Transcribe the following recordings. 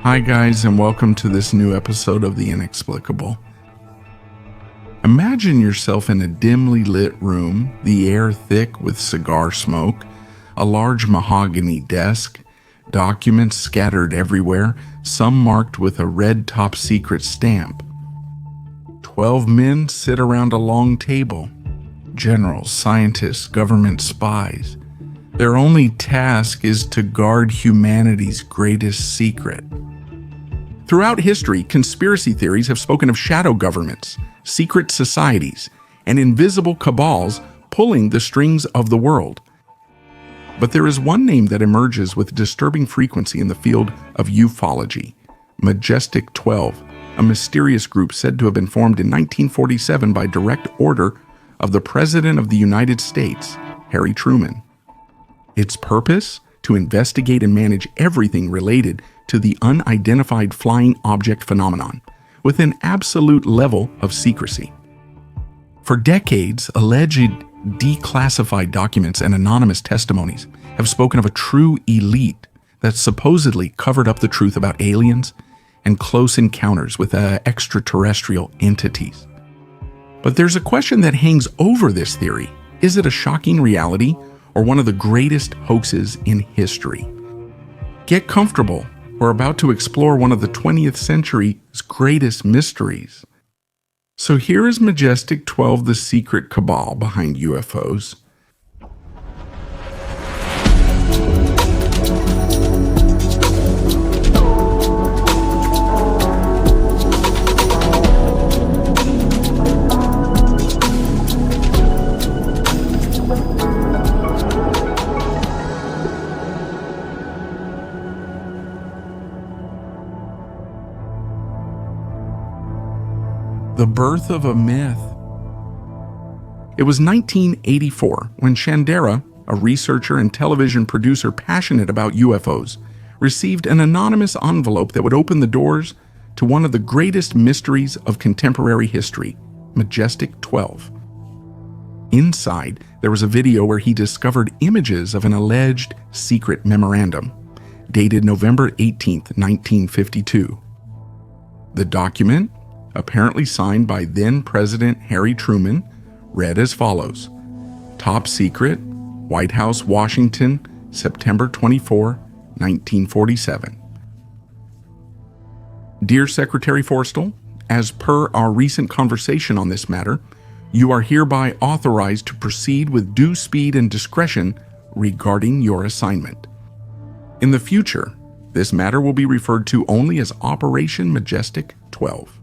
Hi guys, and welcome to this new episode of The Inexplicable. Imagine yourself in a dimly lit room, the air thick with cigar smoke, a large mahogany desk, documents scattered everywhere, some marked with a red top secret stamp. 12 men sit around a long table. Generals, scientists, government spies. Their only task is to guard humanity's greatest secret. Throughout history, conspiracy theories have spoken of shadow governments, secret societies, and invisible cabals pulling the strings of the world. But there is one name that emerges with disturbing frequency in the field of ufology: Majestic 12, a mysterious group said to have been formed in 1947 by direct order of the President of the United States, Harry Truman. Its purpose? To investigate and manage everything related to the unidentified flying object phenomenon, with an absolute level of secrecy. For decades, alleged declassified documents and anonymous testimonies have spoken of a true elite that supposedly covered up the truth about aliens and close encounters with extraterrestrial entities. But there's a question that hangs over this theory. Is it a shocking reality or one of the greatest hoaxes in history? Get comfortable. We're about to explore one of the 20th century's greatest mysteries. So here is Majestic 12, the secret cabal behind UFOs. The birth of a myth. It was 1984 when Chandera, a researcher and television producer passionate about UFOs, received an anonymous envelope that would open the doors to one of the greatest mysteries of contemporary history, Majestic 12. Inside, there was a video where he discovered images of an alleged secret memorandum, dated November 18, 1952. The document, apparently signed by then-President Harry Truman, read as follows: Top secret, White House, Washington, September 24, 1947. Dear Secretary Forstall, as per our recent conversation on this matter, you are hereby authorized to proceed with due speed and discretion regarding your assignment. In the future, this matter will be referred to only as Operation Majestic 12.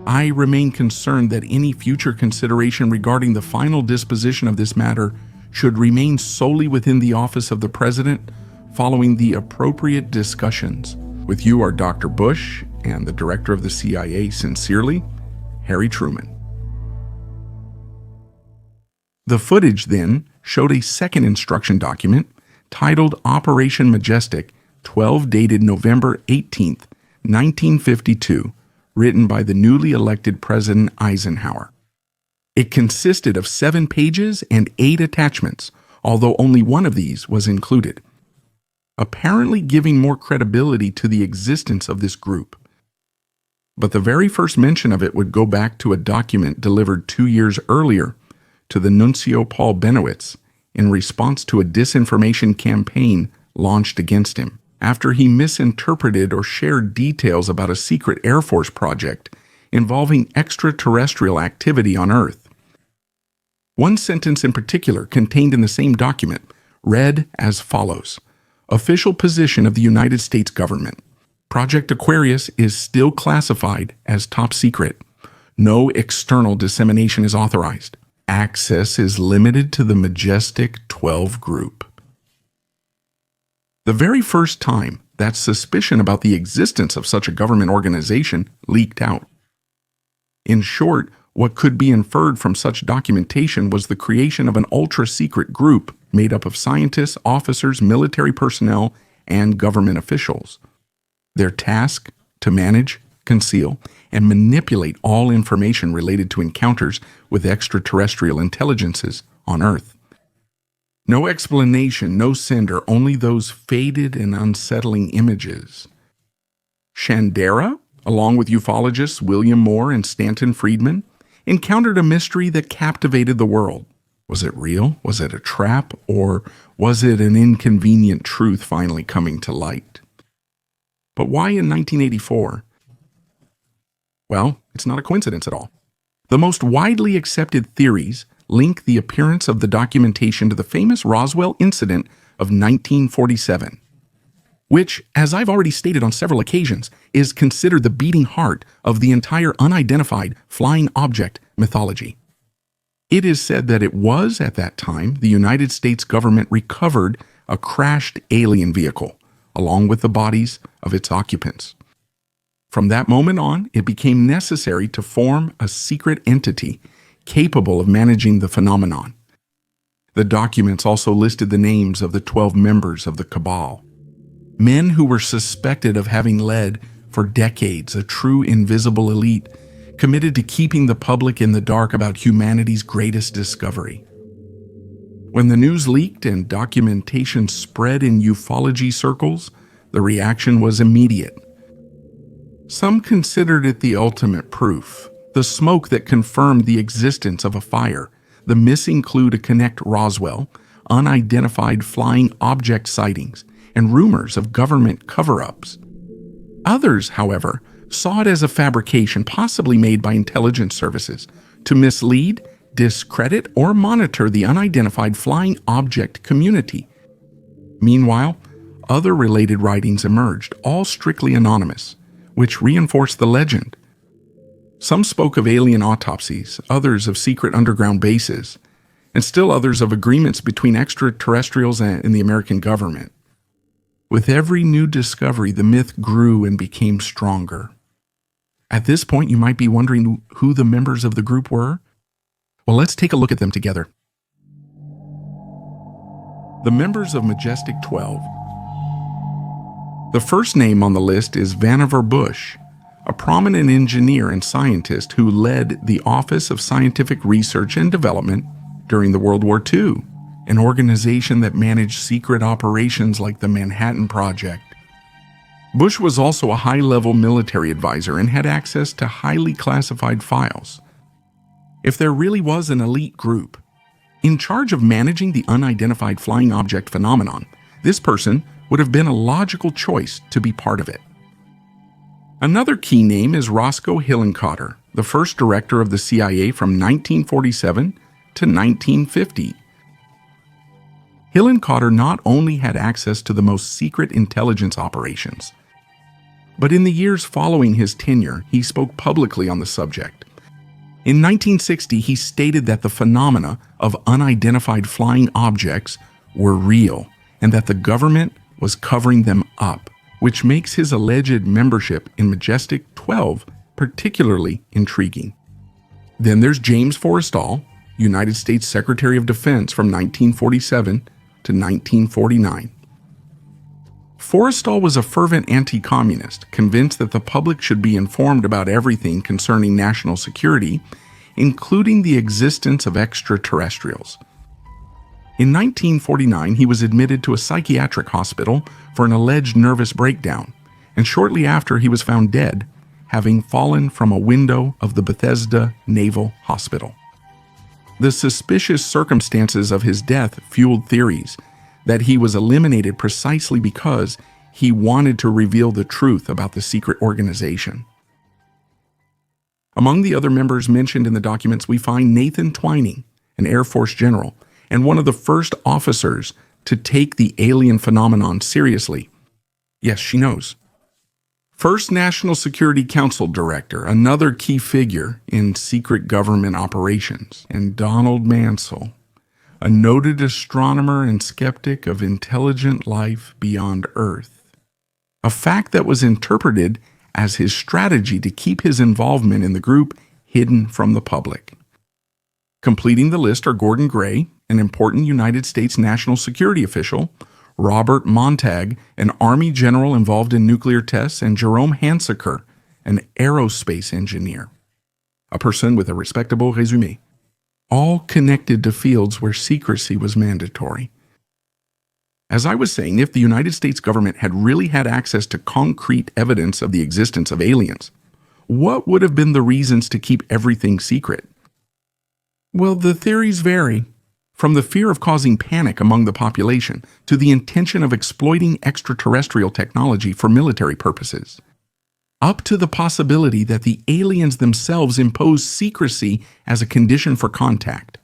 I remain concerned that any future consideration regarding the final disposition of this matter should remain solely within the office of the President, following the appropriate discussions. With you are Dr. Bush and the Director of the CIA. Sincerely, Harry Truman. The footage then showed a second instruction document titled Operation Majestic 12, dated November 18, 1952, written by the newly elected President Eisenhower. It consisted of 7 pages and 8 attachments, although only one of these was included, apparently giving more credibility to the existence of this group. But the very first mention of it would go back to a document delivered 2 years earlier to the Nuncio Paul Benowitz in response to a disinformation campaign launched against him, after he misinterpreted or shared details about a secret Air Force project involving extraterrestrial activity on Earth. One sentence in particular contained in the same document read as follows: Official position of the United States government. Project Aquarius is still classified as top secret. No external dissemination is authorized. Access is limited to the Majestic 12 group. The very first time that suspicion about the existence of such a government organization leaked out. In short, what could be inferred from such documentation was the creation of an ultra-secret group made up of scientists, officers, military personnel, and government officials. Their task: to manage, conceal, and manipulate all information related to encounters with extraterrestrial intelligences on Earth. No explanation, no sender, only those faded and unsettling images. Shandera, along with ufologists William Moore and Stanton Friedman, encountered a mystery that captivated the world. Was it real? Was it a trap? Or was it an inconvenient truth finally coming to light? But why in 1984? Well, it's not a coincidence at all. The most widely accepted theories link the appearance of the documentation to the famous Roswell incident of 1947, which, as I've already stated on several occasions, is considered the beating heart of the entire unidentified flying object mythology. It is said that it was, at that time, the United States government recovered a crashed alien vehicle, along with the bodies of its occupants. From that moment on, it became necessary to form a secret entity capable of managing the phenomenon. The documents also listed the names of the 12 members of the Cabal, men who were suspected of having led, for decades, a true invisible elite committed to keeping the public in the dark about humanity's greatest discovery. When the news leaked and documentation spread in ufology circles, the reaction was immediate. Some considered it the ultimate proof, the smoke that confirmed the existence of a fire, the missing clue to connect Roswell, unidentified flying object sightings, and rumors of government cover-ups. Others, however, saw it as a fabrication possibly made by intelligence services to mislead, discredit, or monitor the unidentified flying object community. Meanwhile, other related writings emerged, all strictly anonymous, which reinforced the legend. Some spoke of alien autopsies, others of secret underground bases, and still others of agreements between extraterrestrials and the American government. With every new discovery, the myth grew and became stronger. At this point, you might be wondering who the members of the group were. Well, let's take a look at them together. The members of Majestic 12. The first name on the list is Vannevar Bush, a prominent engineer and scientist who led the Office of Scientific Research and Development during the World War II, an organization that managed secret operations like the Manhattan Project. Bush was also a high-level military advisor and had access to highly classified files. If there really was an elite group in charge of managing the unidentified flying object phenomenon, this person would have been a logical choice to be part of it. Another key name is Roscoe Hillenkotter, the first director of the CIA from 1947 to 1950. Hillenkotter not only had access to the most secret intelligence operations, but in the years following his tenure, he spoke publicly on the subject. In 1960, he stated that the phenomena of unidentified flying objects were real and that the government was covering them up, which makes his alleged membership in Majestic 12 particularly intriguing. Then there's James Forrestal, United States Secretary of Defense from 1947 to 1949. Forrestal was a fervent anti-communist, convinced that the public should be informed about everything concerning national security, including the existence of extraterrestrials. In 1949, he was admitted to a psychiatric hospital for an alleged nervous breakdown, and shortly after he was found dead, having fallen from a window of the Bethesda Naval Hospital. The suspicious circumstances of his death fueled theories that he was eliminated precisely because he wanted to reveal the truth about the secret organization. Among the other members mentioned in the documents, we find Nathan Twining, an Air Force general, and one of the first officers to take the alien phenomenon seriously. Yes, she knows. First National Security Council Director, another key figure in secret government operations, and Donald Mansell, a noted astronomer and skeptic of intelligent life beyond Earth, a fact that was interpreted as his strategy to keep his involvement in the group hidden from the public. Completing the list are Gordon Gray, an important United States national security official, Robert Montag, an Army general involved in nuclear tests, and Jerome Hansaker, an aerospace engineer, a person with a respectable resume, all connected to fields where secrecy was mandatory, As I was saying, if the United States government had really had access to concrete evidence of the existence of aliens, what would have been the reasons to keep everything secret? Well, the theories vary, from the fear of causing panic among the population to the intention of exploiting extraterrestrial technology for military purposes, up to the possibility that the aliens themselves imposed secrecy as a condition for contact.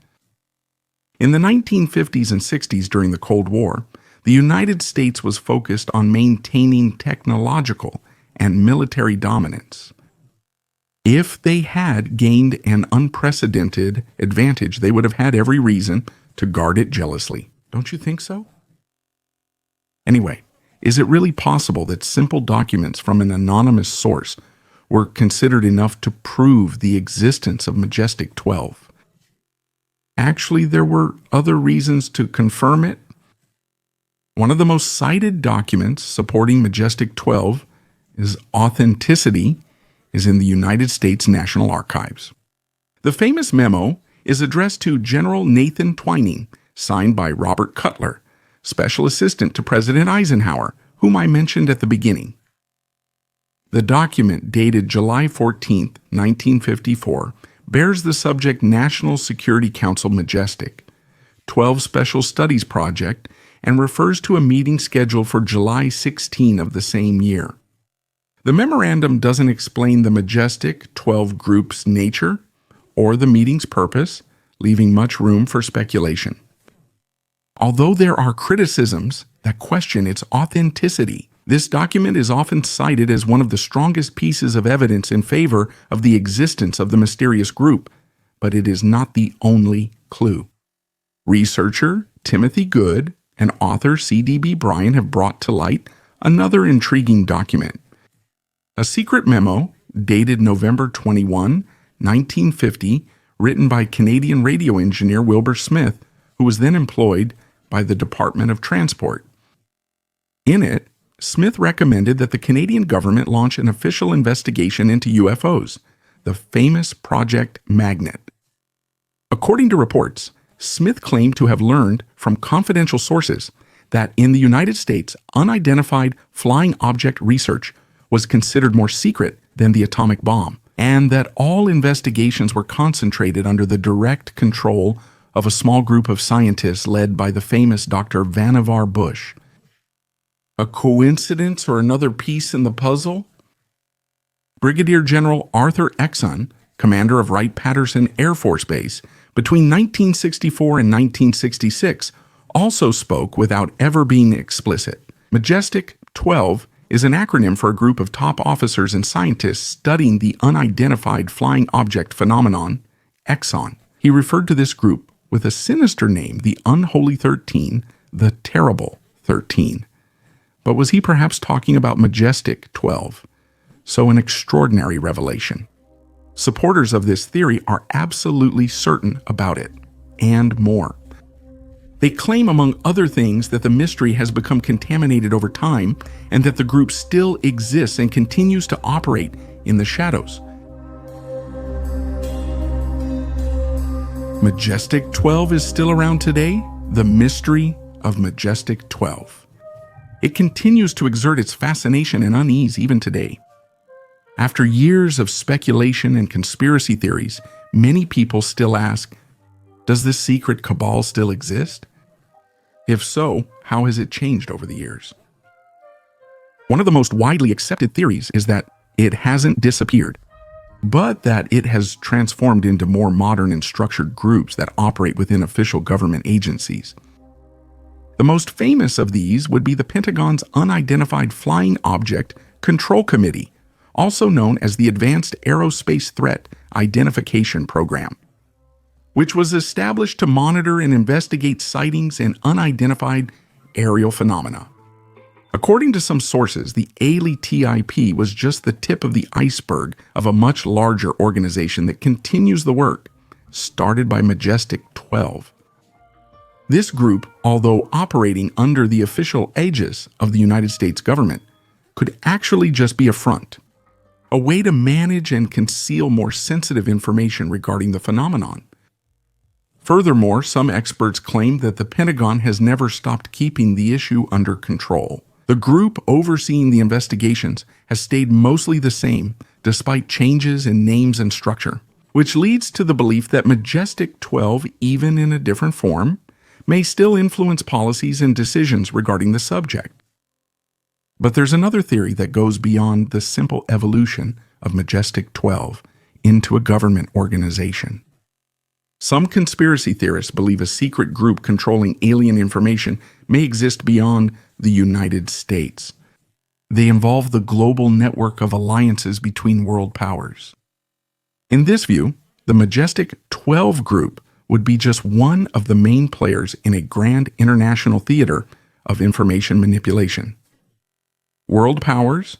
In the 1950s and 60s during the Cold War, the United States was focused on maintaining technological and military dominance. If they had gained an unprecedented advantage, they would have had every reason to guard it jealously. Don't you think so? Anyway, is it really possible that simple documents from an anonymous source were considered enough to prove the existence of Majestic 12? Actually, there were other reasons to confirm it. One of the most cited documents supporting Majestic 12 is Authenticity is in the United States National Archives. The famous memo is addressed to General Nathan Twining, signed by Robert Cutler, Special Assistant to President Eisenhower, whom I mentioned at the beginning. The document, dated July 14, 1954, bears the subject National Security Council Majestic, 12 Special Studies Project, and refers to a meeting scheduled for July 16 of the same year. The memorandum doesn't explain the Majestic 12 group's nature or the meeting's purpose, leaving much room for speculation. Although there are criticisms that question its authenticity, this document is often cited as one of the strongest pieces of evidence in favor of the existence of the mysterious group, but it is not the only clue. Researcher Timothy Good and author C.D.B. Bryan have brought to light another intriguing document. A secret memo, dated November 21, 1950, written by Canadian radio engineer Wilbur Smith, who was then employed by the Department of Transport. In it, Smith recommended that the Canadian government launch an official investigation into UFOs, the famous Project Magnet. According to reports, Smith claimed to have learned from confidential sources that in the United States, unidentified flying object research was considered more secret than the atomic bomb, and that all investigations were concentrated under the direct control of a small group of scientists led by the famous Dr. Vannevar Bush. A coincidence or another piece in the puzzle? Brigadier General Arthur Exon, commander of Wright-Patterson Air Force Base, between 1964 and 1966, also spoke without ever being explicit. Majestic 12 is an acronym for a group of top officers and scientists studying the unidentified flying object phenomenon, Exon. He referred to this group with a sinister name, the Unholy 13, the Terrible 13. But was he perhaps talking about Majestic 12? So an extraordinary revelation. Supporters of this theory are absolutely certain about it, and more. They claim, among other things, that the mystery has become contaminated over time and that the group still exists and continues to operate in the shadows. Majestic 12 is still around today? The mystery of Majestic 12. It continues to exert its fascination and unease even today. After years of speculation and conspiracy theories, many people still ask, does this secret cabal still exist? If so, how has it changed over the years? One of the most widely accepted theories is that it hasn't disappeared, but that it has transformed into more modern and structured groups that operate within official government agencies. The most famous of these would be the Pentagon's Unidentified Flying Object Control Committee, also known as the Advanced Aerospace Threat Identification Program, which was established to monitor and investigate sightings and unidentified aerial phenomena. According to some sources, the ALITIP was just the tip of the iceberg of a much larger organization that continues the work started by Majestic 12. This group, although operating under the official aegis of the United States government, could actually just be a front, a way to manage and conceal more sensitive information regarding the phenomenon. Furthermore, some experts claim that the Pentagon has never stopped keeping the issue under control. The group overseeing the investigations has stayed mostly the same, despite changes in names and structure, which leads to the belief that Majestic 12, even in a different form, may still influence policies and decisions regarding the subject. But there's another theory that goes beyond the simple evolution of Majestic 12 into a government organization. Some conspiracy theorists believe a secret group controlling alien information may exist beyond the United States. They involve the global network of alliances between world powers. In this view, the Majestic 12 group would be just one of the main players in a grand international theater of information manipulation. World powers,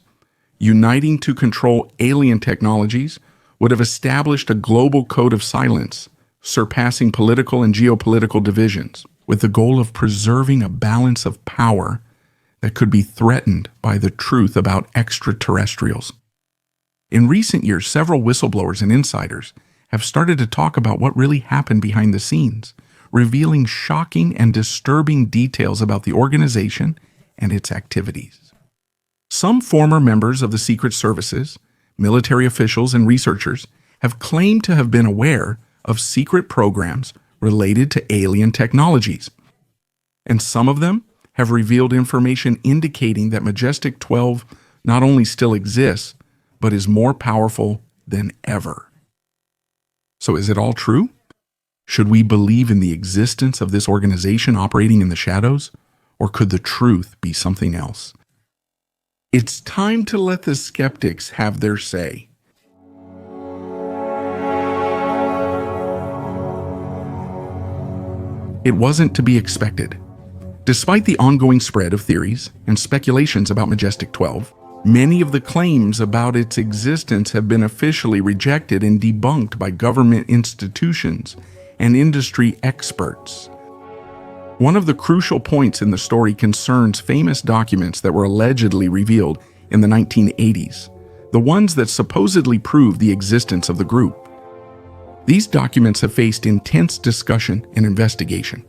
uniting to control alien technologies, would have established a global code of silence, surpassing political and geopolitical divisions, with the goal of preserving a balance of power that could be threatened by the truth about extraterrestrials. In recent years, several whistleblowers and insiders have started to talk about what really happened behind the scenes, revealing shocking and disturbing details about the organization and its activities. Some former members of the secret services, military officials, and researchers have claimed to have been aware of secret programs related to alien technologies. And some of them have revealed information indicating that Majestic 12 not only still exists, but is more powerful than ever. So is it all true? Should we believe in the existence of this organization operating in the shadows? Or could the truth be something else? It's time to let the skeptics have their say. It wasn't to be expected. Despite the ongoing spread of theories and speculations about Majestic 12, many of the claims about its existence have been officially rejected and debunked by government institutions and industry experts. One of the crucial points in the story concerns famous documents that were allegedly revealed in the 1980s, the ones that supposedly prove the existence of the group. These documents have faced intense discussion and investigation.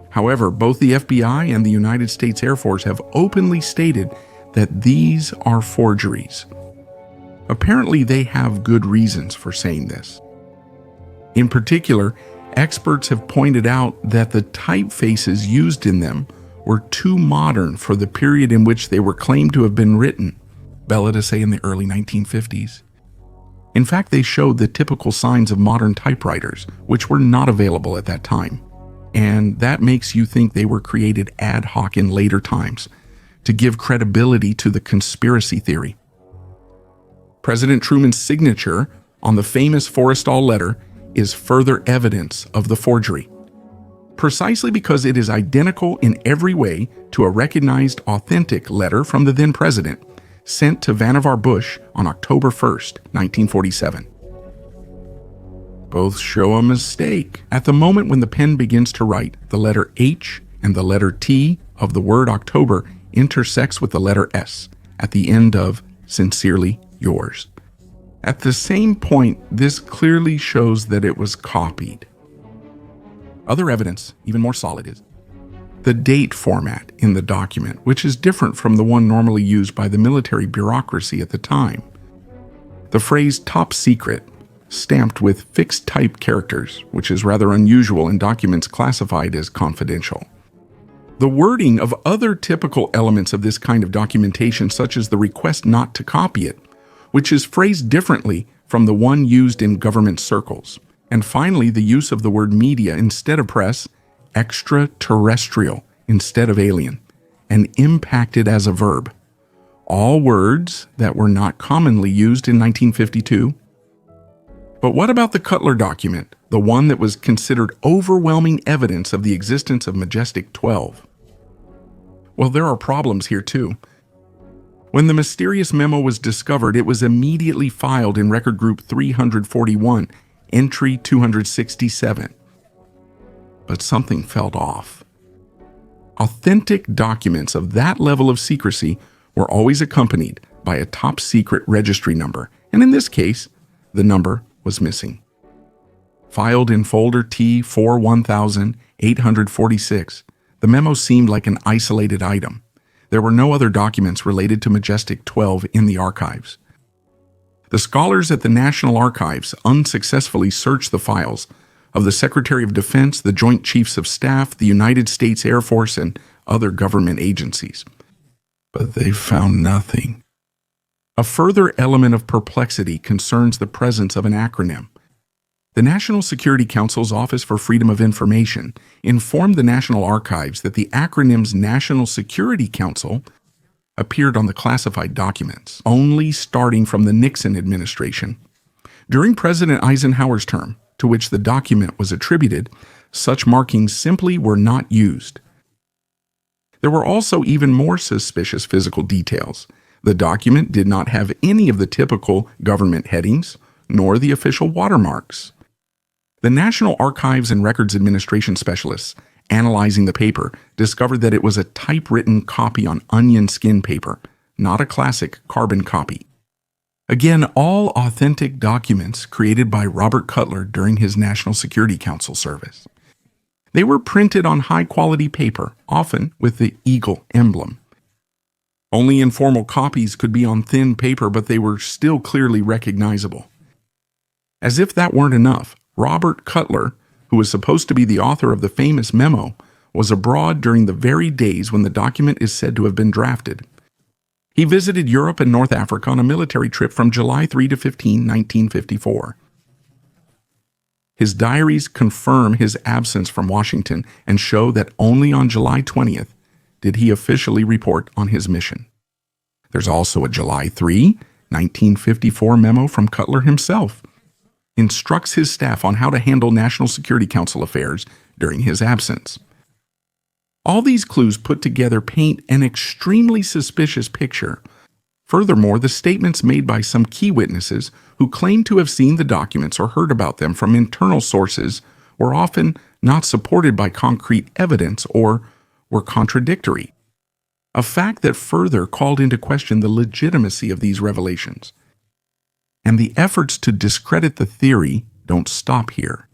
However, both the FBI and the United States Air Force have openly stated that these are forgeries. Apparently, they have good reasons for saying this. In particular, experts have pointed out that the typefaces used in them were too modern for the period in which they were claimed to have been written, Bella to say in the early 1950s. In fact, they showed the typical signs of modern typewriters, which were not available at that time. And that makes you think they were created ad hoc in later times to give credibility to the conspiracy theory. President Truman's signature on the famous Forrestal letter is further evidence of the forgery, precisely because it is identical in every way to a recognized authentic letter from the then president, sent to Vannevar Bush on October 1st, 1947. Both show a mistake. At the moment when the pen begins to write, the letter H and the letter T of the word October intersects with the letter S at the end of Sincerely Yours. At the same point, this clearly shows that it was copied. Other evidence, even more solid, is the date format in the document, which is different from the one normally used by the military bureaucracy at the time. The phrase top secret, stamped with fixed type characters, which is rather unusual in documents classified as confidential. The wording of other typical elements of this kind of documentation, such as the request not to copy it, which is phrased differently from the one used in government circles. And finally, the use of the word media instead of press, extraterrestrial instead of alien, and impacted as a verb. All words that were not commonly used in 1952. But what about the Cutler document, the one that was considered overwhelming evidence of the existence of Majestic 12? Well, there are problems here too. When the mysterious memo was discovered, it was immediately filed in Record Group 341, Entry 267. But something felt off. Authentic documents of that level of secrecy were always accompanied by a top secret registry number, and in this case, the number was missing. Filed in folder T41846, the memo seemed like an isolated item. There were no other documents related to Majestic 12 in the archives. The scholars at the National Archives unsuccessfully searched the files of the Secretary of Defense, the Joint Chiefs of Staff, the United States Air Force, and other government agencies. But they found nothing. A further element of perplexity concerns the presence of an acronym. The National Security Council's Office for Freedom of Information informed the National Archives that the acronym's National Security Council appeared on the classified documents, only starting from the Nixon administration. During President Eisenhower's term, to which the document was attributed, such markings simply were not used. There were also even more suspicious physical details. The document did not have any of the typical government headings, nor the official watermarks. The National Archives and Records Administration specialists analyzing the paper discovered that it was a typewritten copy on onion skin paper, not a classic carbon copy. Again, all authentic documents created by Robert Cutler during his National Security Council service. They were printed on high-quality paper, often with the eagle emblem. Only informal copies could be on thin paper, but they were still clearly recognizable. As if that weren't enough, Robert Cutler, who was supposed to be the author of the famous memo, was abroad during the very days when the document is said to have been drafted. He visited Europe and North Africa on a military trip from July 3 to 15, 1954. His diaries confirm his absence from Washington and show that only on July 20th did he officially report on his mission. There's also a July 3, 1954 memo from Cutler himself. Instructs his staff on how to handle National Security Council affairs during his absence. All these clues put together paint an extremely suspicious picture. Furthermore, the statements made by some key witnesses who claimed to have seen the documents or heard about them from internal sources were often not supported by concrete evidence or were contradictory, a fact that further called into question the legitimacy of these revelations. And the efforts to discredit the theory don't stop here.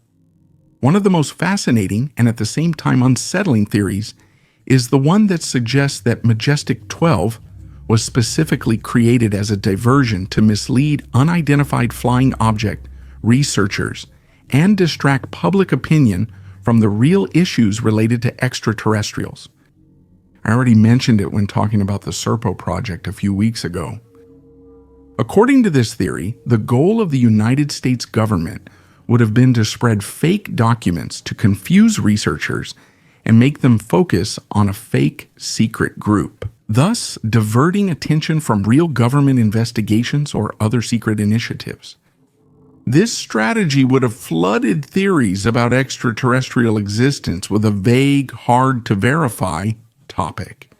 One of the most fascinating and at the same time unsettling theories is the one that suggests that Majestic 12 was specifically created as a diversion to mislead unidentified flying object researchers and distract public opinion from the real issues related to extraterrestrials. I already mentioned it when talking about the Serpo project a few weeks ago. According to this theory, the goal of the United States government would have been to spread fake documents to confuse researchers and make them focus on a fake secret group, thus diverting attention from real government investigations or other secret initiatives. This strategy would have flooded theories about extraterrestrial existence with a vague, hard-to-verify topic,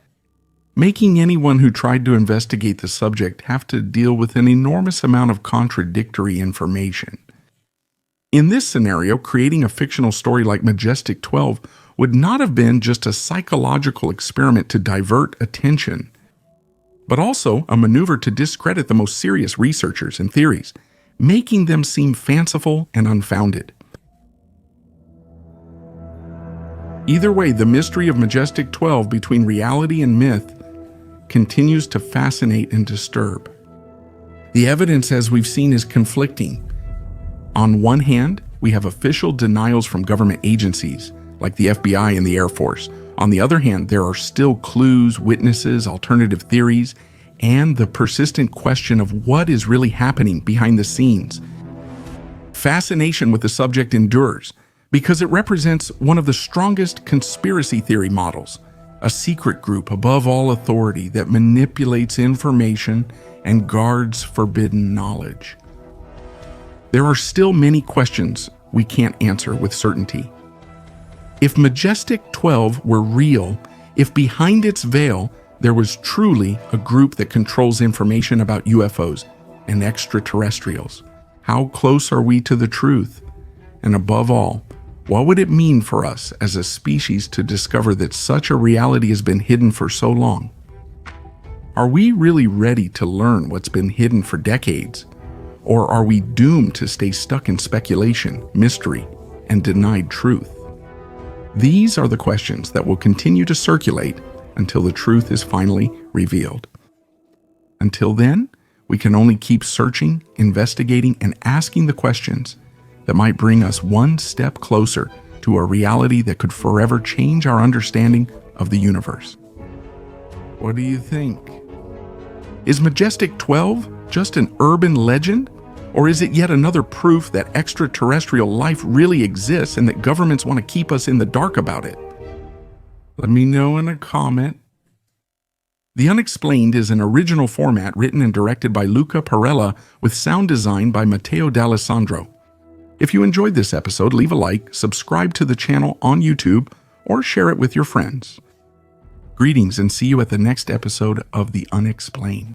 making anyone who tried to investigate the subject have to deal with an enormous amount of contradictory information. In this scenario, creating a fictional story like Majestic 12 would not have been just a psychological experiment to divert attention, but also a maneuver to discredit the most serious researchers and theories, making them seem fanciful and unfounded. Either way, the mystery of Majestic 12 between reality and myth continues to fascinate and disturb. The evidence, as we've seen, is conflicting. On one hand, we have official denials from government agencies, like the FBI and the Air Force. On the other hand, there are still clues, witnesses, alternative theories, and the persistent question of what is really happening behind the scenes. Fascination with the subject endures because it represents one of the strongest conspiracy theory models, a secret group above all authority that manipulates information and guards forbidden knowledge. There are still many questions we can't answer with certainty. If Majestic 12 were real, if behind its veil there was truly a group that controls information about UFOs and extraterrestrials, how close are we to the truth? And above all, what would it mean for us as a species to discover that such a reality has been hidden for so long? Are we really ready to learn what's been hidden for decades? Or are we doomed to stay stuck in speculation, mystery, and denied truth? These are the questions that will continue to circulate until the truth is finally revealed. Until then, we can only keep searching, investigating, and asking the questions that might bring us one step closer to a reality that could forever change our understanding of the universe. What do you think? Is Majestic 12 just an urban legend? Or is it yet another proof that extraterrestrial life really exists and that governments want to keep us in the dark about it? Let me know in a comment. The Unexplained is an original format written and directed by Luca Parella with sound design by Matteo D'Alessandro. If you enjoyed this episode, leave a like, subscribe to the channel on YouTube, or share it with your friends. Greetings and see you at the next episode of The Unexplained.